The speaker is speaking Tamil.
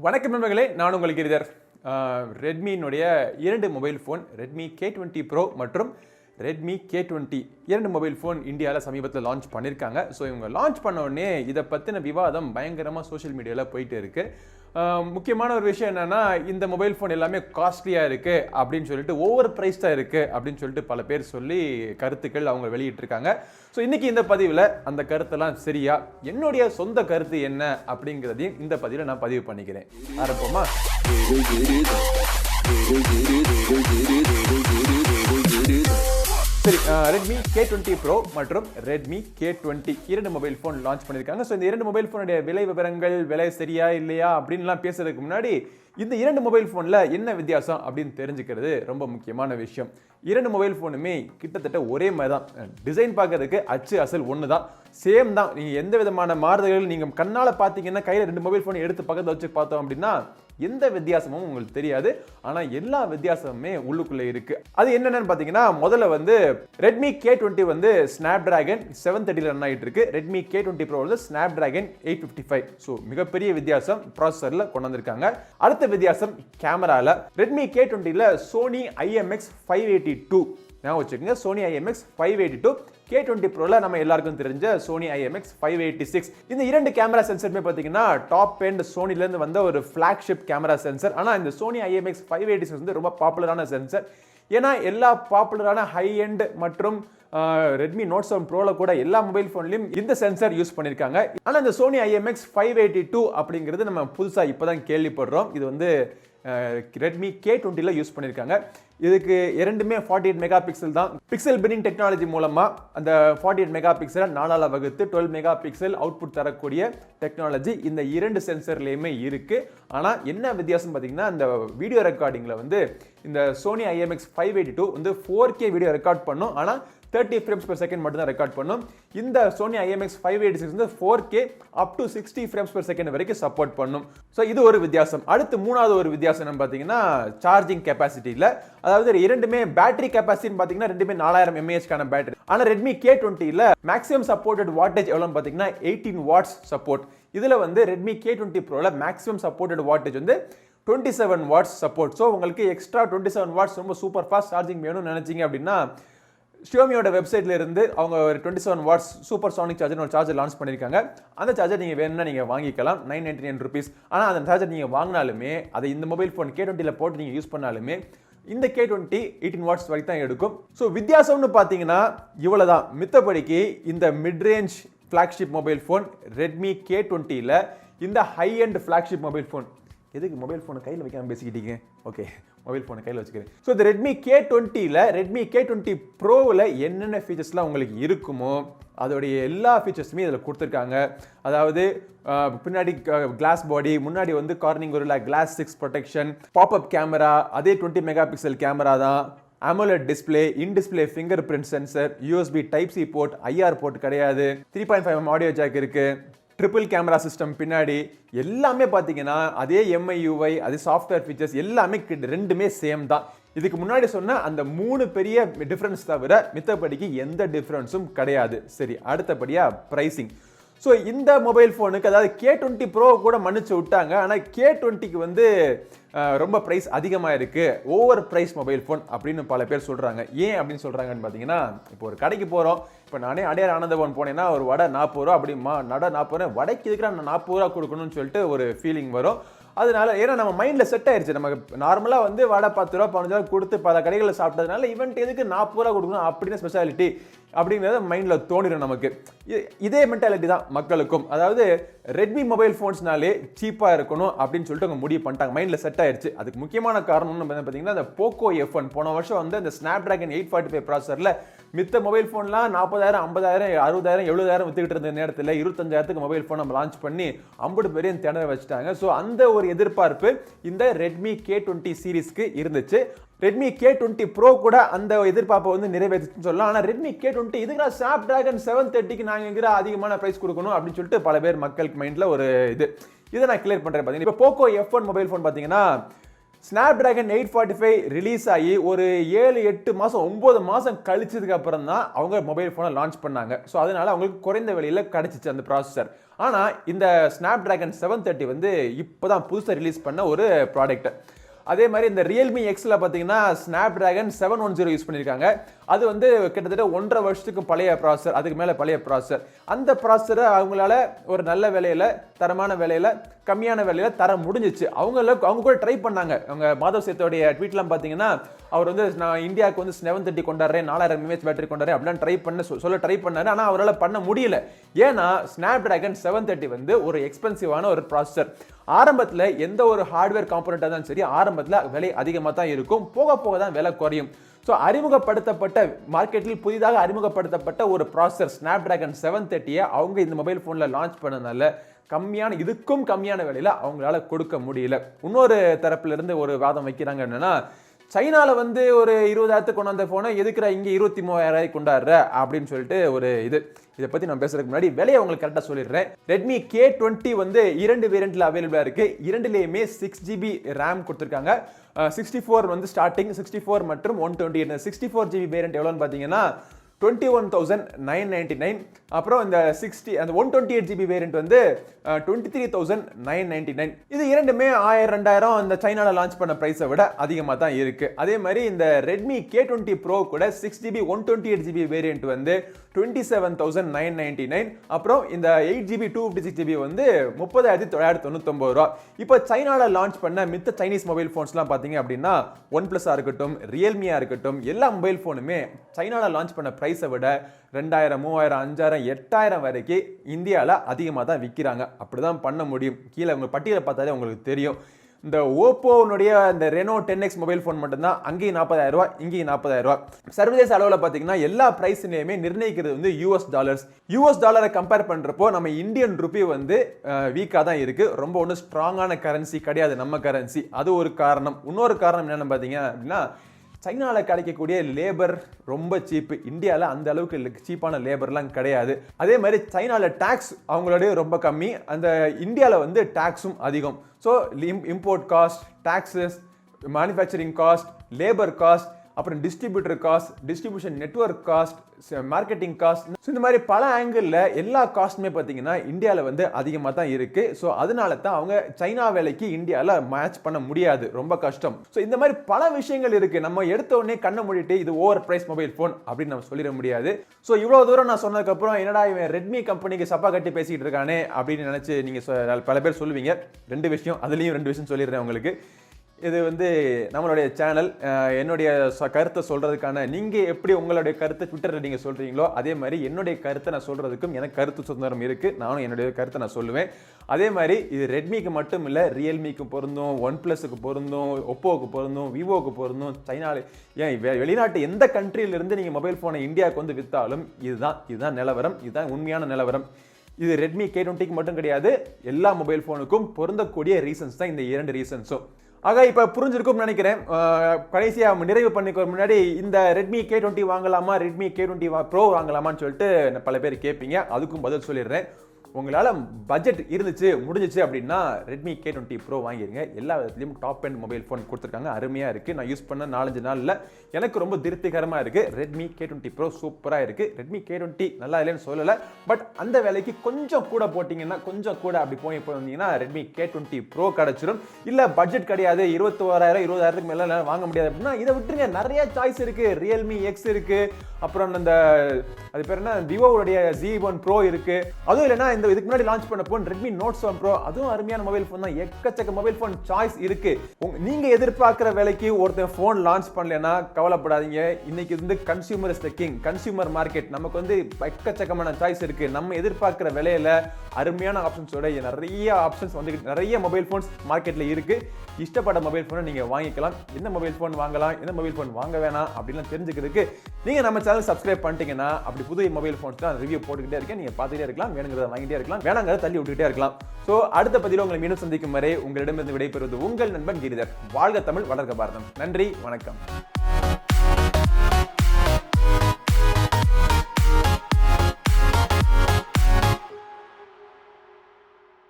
வணக்கம் நண்பர்களே, நான் உங்கள் கிரிதர். ரெட்மியினுடைய இரண்டு mobile phone Redmi K20 Pro மற்றும் ரெட்மி K20 இரண்டு மொபைல் ஃபோன் இந்தியாவில் சமீபத்தில் லான்ச் பண்ணியிருக்காங்க. ஸோ இவங்க லான்ச் பண்ண உடனே இதை பற்றின விவாதம் பயங்கரமாக சோஷியல் மீடியாவில் போயிட்டு இருக்கு. முக்கியமான ஒரு விஷயம் என்னன்னா, இந்த மொபைல் ஃபோன் எல்லாமே காஸ்ட்லியாக இருக்கு அப்படின்னு சொல்லிட்டு ஓவர் ப்ரைஸ்டாக இருக்கு அப்படின்னு சொல்லிட்டு பல பேர் சொல்லி கருத்துக்கள் அவங்க வெளியிட்டிருக்காங்க. ஸோ இன்னைக்கு இந்த பதிவில் அந்த கருத்தெல்லாம் சரியா, என்னுடைய சொந்த கருத்து என்ன அப்படிங்கிறதையும் இந்த பதிவில் நான் பதிவு பண்ணிக்கிறேன். ஆரம்பமா சரி, ரெட்மி K20 Pro மற்றும் ரெட்மி K20 இரண்டு மொபைல் ஃபோன் லான்ச் பண்ணியிருக்காங்க. ஸோ இந்த இரண்டு மொபைல் ஃபோனுடைய விலை விவரங்கள், விலை சரியா இல்லையா அப்படின்லாம் பேசுறதுக்கு முன்னாடி இந்த இரண்டு மொபைல் ஃபோனில் என்ன வித்தியாசம் அப்படின்னு தெரிஞ்சுக்கிறது ரொம்ப முக்கியமான விஷயம். இரண்டு மொபைல் ஃபோனுமே கிட்டத்தட்ட ஒரே மாதிரி தான். டிசைன் பார்க்கறதுக்கு அச்சு அசல் ஒன்று தான், சேம் தான். நீங்கள் எந்த விதமான மாறுதல்கள் நீங்கள் கண்ணால் பார்த்தீங்கன்னா, கையில் ரெண்டு மொபைல் ஃபோன் எடுத்து பக்கத்தில் வச்சு பார்த்தோம் அப்படின்னா எந்த வித்தியாசமும் உங்களுக்கு தெரியாது. ஆனால் எல்லா வித்தியாசமுமே உள்ளுக்குள்ளே இருக்கு. அது என்னென்னு பார்த்தீங்கன்னா, முதல்ல வந்து ரெட்மி K20 வந்து ஸ்னாப்டிராகன் 730 ரன் ஆகிட்டு இருக்கு. ரெட்மி K20 Pro வந்து ஸ்னாப்டிராகன் 855. ஸோ மிகப்பெரிய வித்தியாசம் ப்ராசஸரில் கொண்டு வந்திருக்காங்க. அடுத்த வித்தியாசம் கேமரால. ரெட்மி K20ல சோனி IMX582 நான் வச்சுக்கோங்க, சோனி IMX582. K20 Proல நம்ம எல்லாருக்கும் தெரிஞ்ச சோனி IMX586. இந்த இரண்டு கேமரா சென்சருமே பார்த்தீங்கன்னா டாப் எண்ட் சோனிலேருந்து வந்த ஒரு ஃபிளாக்ஷிப் கேமரா சென்சர். ஆனால் இந்த சோனி IMX586 வந்து ரொம்ப பாப்புலரான சென்சர். ஏன்னா எல்லா பாப்புலரான ஹை எண்ட் மற்றும் ரெட்மி நோட் 7 ப்ரோல கூட எல்லா மொபைல் ஃபோன்லையும் இந்த சென்சர் யூஸ் பண்ணியிருக்காங்க. ஆனால் இந்த சோனி IMX582 அப்படிங்கிறது நம்ம புதுசாக இப்போ தான் கேள்விப்படுறோம். இது வந்து ரெட்மி K20ல யூஸ் பண்ணியிருக்காங்க. இதுக்கு இரண்டுமே 48 மெகா பிக்சல் தான். பிக்சல் பின்னிங் டெக்னாலஜி மூலமா அந்த 48 மெகா பிக்சலை 4ஆல் வகுத்து 12 மெகா பிக்சல் அவுட்புட் தரக்கூடிய டெக்னாலஜி இந்த இரண்டு சென்சர்லையுமே இருக்கு. ஆனால் என்ன வித்தியாசம் பார்த்தீங்கன்னா, இந்த வீடியோ ரெக்கார்டிங்கில் வந்து இந்த சோனி IMX582 வந்து 4K வீடியோ ரெக்கார்ட் பண்ணும். ஆனால் 30 ஃப்ரேம்ஸ் பெர் செகண்ட் மட்டும் தான் ரெக்கார்ட் பண்ணும். இந்த சோனி IMX586 வந்து 4K up to 60 frames per second வரைக்கும் சப்போர்ட் பண்ணும். ஸோ இது ஒரு வித்தியாசம். அடுத்து மூணாவது ஒரு வித்தியாசம் பார்த்தீங்கன்னா, சார்ஜிங் கெப்பாசிட்டியில். அதாவது இரண்டுமே பேட்டரி கெப்பாசிட்டின்னு பார்த்தீங்கன்னா ரெண்டுமே 4000 mAh பேட்டரி. ஆனால் ரெட்மி K20ல மேக்ஸிமம் சப்போர்ட்டட் வாட்டேஜ் எவ்வளோன்னு பார்த்தீங்கன்னா 18 வாட்ஸ் சப்போர்ட். இதில் வந்து ரெட்மி K20 Proல மேக்ஸிமம் சப்போர்ட்டட் வாட்டேஜ் வந்து 27 வாட்ஸ் சப்போர்ட். ஸோ உங்களுக்கு எக்ஸ்ட்ரா 27 வாட்ஸ் ரொம்ப சூப்பர் ஃபாஸ்ட் சார்ஜிங் வேணும்னு நினைச்சீங்க அப்படின்னா, xiaomiயோட வெப்சைட்ல இருந்து அவங்க ஒரு 27 வாட்ஸ் சூப்பர் சானிக் சார்ஜர் ஒரு சார்ஜர் லான்ச் பண்ணியிருக்காங்க. அந்த சார்ஜர் நீங்கள் வேணும்னா நீங்கள் வாங்கிக்கலாம், 999 rupees. ஆனால் அந்த சார்ஜர் நீங்கள் வாங்கினாலுமே, அதை இந்த மொபைல் ஃபோன் K20ல போட்டு நீங்கள் யூஸ் பண்ணாலுமே இந்த K20 18 வாட்ஸ் வரைக்கும் தான் எடுக்கும். ஸோ வித்தியாசம்னு பார்த்தீங்கன்னா இவ்வளோதான். மித்தபடிக்கு இந்த mid range flagship mobile phone Redmi K20ல இந்த high end flagship mobile phone, எதுக்கு மொபைல் ஃபோனை கையில் வைக்காமல் பேசிக்கிட்டீங்க? ஓகே, மொபைல் ஃபோனை கையில் வச்சுக்கிறேன். ஸோ இந்த ரெட்மி K20ல ரெட்மி K20 Proவில் என்னென்ன ஃபீச்சர்ஸ்லாம் உங்களுக்கு இருக்குமோ அதோடைய எல்லா ஃபீச்சர்ஸுமே இதில் கொடுத்துருக்காங்க. அதாவது பின்னாடி கிளாஸ் பாடி, முன்னாடி வந்து கார்னிங் ஒரு கிளாஸ் 6 ப்ரொடெக்ஷன், பாப்அப் கேமரா, அதே 20 மெகா பிக்சல் கேமரா தான், AMOLED display, in display fingerprint sensor, USB Type-C port, IR port கிடையாது, 3.5mm ஆடியோ ஜாக் இருக்கு, ட்ரிபிள் கேமரா சிஸ்டம் பின்னாடி. எல்லாமே பார்த்தீங்கன்னா அதே MIUI, அதே சாஃப்ட்வேர் ஃபீச்சர்ஸ் எல்லாமே ரெண்டுமே சேம் தான். இதுக்கு முன்னாடி சொன்ன அந்த மூணு பெரிய டிஃப்ரென்ஸ் தவிர மித்தபடிக்கு எந்த டிஃப்ரென்ஸும் கிடையாது. சரி, அடுத்தபடியா பிரைசிங். ஸோ இந்த மொபைல் ஃபோனுக்கு, அதாவது K20 Pro கூட மன்னிச்சு விட்டாங்க, ஆனால் K20க்கு வந்து ரொம்ப ப்ரைஸ் அதிகமாக இருக்கு, ஓவர் ப்ரைஸ் மொபைல் ஃபோன் அப்படின்னு பல பேர் சொல்கிறாங்க. ஏன் அப்படின்னு சொல்கிறாங்கன்னு பார்த்தீங்கன்னா, இப்போ ஒரு கடைக்கு போகிறோம். இப்போ நானே அடையார் ஆனந்தபவன் போனேன்னா ஒரு வடை 40 ரூபா, அப்படிமா நட 40 ரூபா, வடைக்கு இதுக்கு நான் 40 ரூபா கொடுக்கணும்னு சொல்லிட்டு ஒரு ஃபீலிங் வரும். அதனால ஏன்னா நம்ம மைண்டில் செட் ஆயிடுச்சு. நமக்கு நார்மலாக வந்து வடை 10 ரூபா 15 ரூபா கொடுத்து பல கடைகளில் சாப்பிட்டதுனால இவன்ட்டு எதுக்கு 40 ரூபா கொடுக்கணும் அப்படின்னு ஸ்பெஷாலிட்டி அப்படிங்கிறத மைண்டில் தோணிடும் நமக்கு. இதே மென்டாலிட்டி தான் மக்களுக்கும். அதாவது ரெட்மி மொபைல் ஃபோன்ஸ்னாலே சீப்பாக இருக்கணும் அப்படின்னு சொல்லிட்டு அவங்க முடிவு பண்ணிட்டாங்க, மைண்டில் செட் ஆயிடுச்சு. அதுக்கு முக்கியமான காரணம்னு பார்த்தீங்கன்னா, அந்த போக்கோ F1 போன வருஷம் வந்து அந்த ஸ்னாப்டிராகன் 845 ப்ராசரில் மித்த மொபைல் ஃபோன்லாம் 40,000 50,000 60,000 70,000 வித்துக்கிட்டு இருந்த நேரத்தில் 25,000க்கு மொபைல் ஃபோன் நம்ம லான்ச் பண்ணி 50 பேரையும் திணற வச்சுட்டாங்க. ஸோ அந்த ஒரு எதிர்பார்ப்பு இந்த ரெட்மி K20 சீரீஸ்க்கு இருந்துச்சு. ரெட்மி K20 Pro கூட அந்த எதிர்பார்ப்பை வந்து நிறைவேற்றுன்னு சொல்லலாம். ஆனால் ரெட்மி K20 இதுக்கு ஸ்னாப்டிராகன் 730க்கு நாங்கள் எங்கிற அதிகமான ப்ரைஸ் கொடுக்கணும் அப்படின்னு சொல்லிட்டு பல பேர் மக்களுக்கு மைண்டில் ஒரு இதை நான் கிளியர் பண்ணுறேன். பார்த்தீங்கன்னா இப்போ போக்கோ F1 மொபைல் ஃபோன் பார்த்தீங்கன்னா Snapdragon 845 ரிலீஸ் ஆகி ஒரு 7-8 மாசம் 9 மாசம் கழிச்சதுக்கு அப்புறம் தான் அவங்க மொபைல் போனை லான்ச் பண்ணாங்க. ஸோ அதனால அவங்களுக்கு குறைந்த விலையில கிடைச்சிச்சு அந்த ப்ராசஸர். ஆனா இந்த Snapdragon 730 வந்து இப்போதான் புதுசாக ரிலீஸ் பண்ண ஒரு ப்ராடக்ட். அதே மாதிரி இந்த Realme Xல பார்த்தீங்கன்னா Snapdragon 710 யூஸ் பண்ணியிருக்காங்க. அது வந்து கிட்டத்தட்ட 1.5 வருஷத்துக்கு பழைய ப்ராசஸர், அதுக்கு மேலே பழைய ப்ராசஸர். அந்த ப்ராசஸரை அவங்களால ஒரு நல்ல விலையில, தரமான விலையில, கம்மியான விலையில தர முடிஞ்சிச்சு. அவங்க கூட ட்ரை பண்ணாங்க. அவங்க மாதவ் சேத்தோடைய ட்வீட்லாம் பார்த்தீங்கன்னா அவர் வந்து நான் இந்தியாவுக்கு வந்து 730 கொண்டாடுறேன், 4000 mAh பேட்டரி கொண்டாடுறேன் அப்படிலாம் ட்ரை பண்ணாரு. ஆனால் அவரால் பண்ண முடியல. ஏன்னா Snapdragon 730 வந்து ஒரு எக்ஸ்பென்சிவான ஒரு ப்ராசஸர். ஆரம்பத்தில் எந்த ஒரு ஹார்ட்வேர் காம்பனெண்ட்டாக தான் சரி, ஆரம்பத்தில் விலை அதிகமாக தான் இருக்கும், போக போக தான் விலை குறையும். ஸோ அறிமுகப்படுத்தப்பட்ட மார்க்கெட்டில் புதிதாக அறிமுகப்படுத்தப்பட்ட ஒரு ப்ராசஸர் Snapdragon 730 அவங்க இந்த மொபைல் ஃபோனில் லான்ச் பண்ணனால இதுக்கும் கம்மியான விலையில அவங்களால கொடுக்க முடியல. இன்னொரு தரப்புல இருந்து ஒரு வாதம் வைக்கிறாங்க. என்னன்னா, சைனால வந்து ஒரு 20,000 கொண்டாந்த போனை எதுக்குற இங்க 23,000 கொண்டாடுற அப்படின்னு சொல்லிட்டு ஒரு இதை பத்தி நான் பேசுறதுக்கு முன்னாடி விலையை உங்களுக்கு கரெக்டா சொல்லிடுறேன். Redmi K20 வந்து 2 வேரியன்ட்ல அவைலபிளா இருக்கு. இரண்டுலயுமே 6GB RAM கொடுத்திருக்காங்க. 64 வந்து ஸ்டார்டிங், 64 மற்றும் 128. 64GB வேரியன்ட் எவ்வளவுன்னு பாத்தீங்கன்னா 21,999. அப்புறம் இந்த 128GB வேரியன்ட் வந்து 23,999. இது இரண்டுமே 1000-2000 இந்த சைனால லான்ச் பண்ண பிரைஸை விட அதிகமா தான் இருக்கு. அதே மாதிரி இந்த Redmi K20 Pro கூட 6GB 128GB வேரியன்ட் வந்து 27,999. அப்புறம் இந்த 8GB 256GB வந்து 30,999 ரூபாய். இப்போ சைனால லான்ச் பண்ண மித்த சைனீஸ் மொபைல் போன்ஸ்லாம் பாத்தீங்க அப்படின்னா OnePlus இருக்கட்டும், Realme இருக்கட்டும், எல்லா மொபைல் போனுமே சைனால லான்ச் பண்ண பிரைஸை விட 2000, 3000, 5000, 8000 வரைக்கும் இந்தியாவில் அதிகமாக தான் விற்கிறாங்க. அப்படிதான் பண்ண முடியும். கீழே உங்க பட்டியலை பார்த்தாலே உங்களுக்கு தெரியும். இந்த ஓப்போனுடைய இந்த ரெனோ 10X மொபைல் ஃபோன் மட்டும்தான் அங்கேயும் 40,000 ரூபாய், இங்கேயும் 40,000 ரூபாய். சர்வதேச அளவில் பார்த்தீங்கன்னா எல்லா பிரைஸ்லையுமே நிர்ணயிக்கிறது வந்து யூஎஸ் டாலரை கம்பேர் பண்ணுறப்போ நம்ம இந்தியன் ருபி வந்து வீக்காக தான் இருக்கு. ரொம்ப ஒன்றும் ஸ்ட்ராங்கான கரன்சி கிடையாது நம்ம கரன்சி. அது ஒரு காரணம். இன்னொரு காரணம் என்னென்னு பார்த்தீங்க அப்படின்னா, சைனால கிடைக்கக்கூடிய லேபர் ரொம்ப சீப்பு. இந்தியாவில் அந்த அளவுக்கு சீப்பான லேபர்லாம் கிடையாது. அதே மாதிரி சைனால டாக்ஸ் அவங்களுடைய ரொம்ப கம்மி. அந்த இந்தியாவில் வந்து டாக்ஸும் அதிகம். So import cost, taxes, manufacturing cost, labour cost, அப்புறம் distributor cost, distribution network cost, marketing cost, இந்த மாதிரி பல ஆங்கிளில் எல்லா காஸ்ட்டுமே பார்த்தீங்கன்னா இந்தியாவில் வந்து அதிகமாக தான் இருக்கு. ஸோ அதனால தான் அவங்க சைனா வேலைக்கு இந்தியாவில் மேட்ச் பண்ண முடியாது, ரொம்ப கஷ்டம். ஸோ இந்த மாதிரி பல விஷயங்கள் இருக்கு. நம்ம எடுத்த உடனே கண்ணை மூடிட்டு இது ஓவர் பிரைஸ் மொபைல் ஃபோன் அப்படின்னு நம்ம சொல்லிட முடியாது. ஸோ இவ்வளோ தூரம் நான் சொன்னதுக்கப்புறம் என்னடா இவன் ரெட்மி கம்பெனிக்கு சப்பா கட்டி பேசிக்கிட்டு இருக்கானே அப்படின்னு நினச்சி நீங்கள் பல பேர் சொல்லுவீங்க. 2 விஷயம், அதுலேயும் 2 விஷயம் சொல்லிடுறேன் உங்களுக்கு. இது வந்து நம்மளுடைய சேனல். என்னுடைய கருத்தை சொல்றதுக்கான, நீங்க எப்படி உங்களுடைய கருத்தை ட்விட்டர்ல நீங்க சொல்றீங்களோ அதே மாதிரி என்னுடைய கருத்தை நான் சொல்றதுக்கும் எனக்கு கருத்து சுதந்திரம் இருக்கு. நானும் என்னுடைய கருத்தை நான் சொல்லுவேன். அதே மாதிரி இது ரெட்மிக்கு மட்டும் இல்லை, ரியல்மிக்கு பொருந்தும், OnePlusக்கு பொருந்தும், ஒப்போவுக்கு பொருந்தும், விவோக்கு பொருந்தும். சைனால ஏன் வெளிநாட்டு எந்த கண்ட்ரியிலிருந்து நீங்க மொபைல் போனை இந்தியாவுக்கு வந்து வித்தாலும் இதுதான் நிலவரம். இதுதான் உண்மையான நிலவரம். இது Redmi K20க்கு மட்டும் கிடையாது, எல்லா மொபைல் போனுக்கும் பொருந்தக்கூடிய ரீசன்ஸ் தான் இந்த 2 ரீசன்ஸும். ஆக இப்ப புரிஞ்சிருக்கும் நினைக்கிறேன். கடைசியா நிறைவு பண்ணிக்க முன்னாடி இந்த Redmi K20 வாங்கலாமா, Redmi K20 Pro வாங்கலாமான்னு சொல்லிட்டு பல பேர் கேட்பீங்க. அதுக்கும் பதில் சொல்லிடுறேன். உங்களால பட்ஜெட் முடிஞ்சிச்சு அப்படின்னா Redmi K20 Pro வாங்கிருங்க. எல்லா விதத்திலும் டாப் எண்ட் மொபைல் ஃபோன் கொடுத்துருக்காங்க, அருமையா இருக்கு. நான் யூஸ் பண்ண 4-5 நாள்ல எனக்கு ரொம்ப திருப்திகரமா இருக்கு. Redmi K20 Pro சூப்பரா இருக்கு. Redmi K20 நல்லா இல்லைன்னு சொல்லல, பட் அந்த வேலைக்கு கொஞ்சம் கூட போட்டீங்கன்னா, கொஞ்சம் கூட அப்படி போனீங்கன்னா Redmi K20 Pro கிடைச்சிடும். இல்ல பட்ஜெட் கிடையாது, 21,000 20,000க்கு மேல வாங்க முடியாது அப்படின்னா இதை விட்டுருங்க. நிறைய சாய்ஸ் இருக்கு. Realme X இருக்கு, அப்புறம் அந்த அது பேர் என்ன, விவோவுடைய Z1 Pro இருக்கு. அதுவும் இல்லைன்னா இதுக்கு முன்னாடி லான்ச் பண்ண போன் Redmi Note 7 Pro, அதுவும் அருமையான மொபைல் ஃபோன் தான். எக்கச்சக்க மொபைல் ஃபோன் சாய்ஸ் இருக்கு. நீங்க எதிர்பார்க்கிற விலைக்கு ஒருத்தர் ஃபோன் லான்ச் பண்ணலனா கவலைப்படாதீங்க. இன்னைக்கு வந்து consumer is the king. Consumer market, நமக்கு வந்து எக்கச்சக்கமான சாய்ஸ் இருக்கு. நம்ம எதிர்பார்க்கிற விலையில அருமையான ஆப்ஷன்ஸோட நிறைய ஆப்ஷன்ஸ் வந்து நிறைய மொபைல் ஃபோன்ஸ் மார்க்கெட்ல இருக்கு. இஷ்டப்பட்ட மொபைல் ஃபோனை நீங்க வாங்கிக்கலாம். என்ன மொபைல் ஃபோன் வாங்கலாம், என்ன மொபைல் ஃபோன் வாங்க வேணாம் அப்படின்னு தெரிஞ்சுக்கிறதுக்கு நீங்க நம்ம சேனல் சப்ஸ்கிரைப் பண்ணிட்டீங்கன்னா அப்படி புதிய மொபைல் ஃபோன்ஸ் தான் ரிவ்யூ போட்டுக்கிட்டே இருக்கேன். நீங்க பார்த்துட்டே இருக்கலாம். வேணுங்கிறத வாங்கிட்டே இருக்கலாம், வேணாங்கிறத தள்ளி விட்டுக்கிட்டே இருக்கலாம். ஸோ அடுத்த பதிவில் உங்களை மீண்டும் சந்திக்கும் வரை உங்களிடமிருந்து விடைபெறுவது உங்கள் நண்பன் கிரிதர். வாழ்க தமிழ், வளர்க பாரதம். நன்றி, வணக்கம்.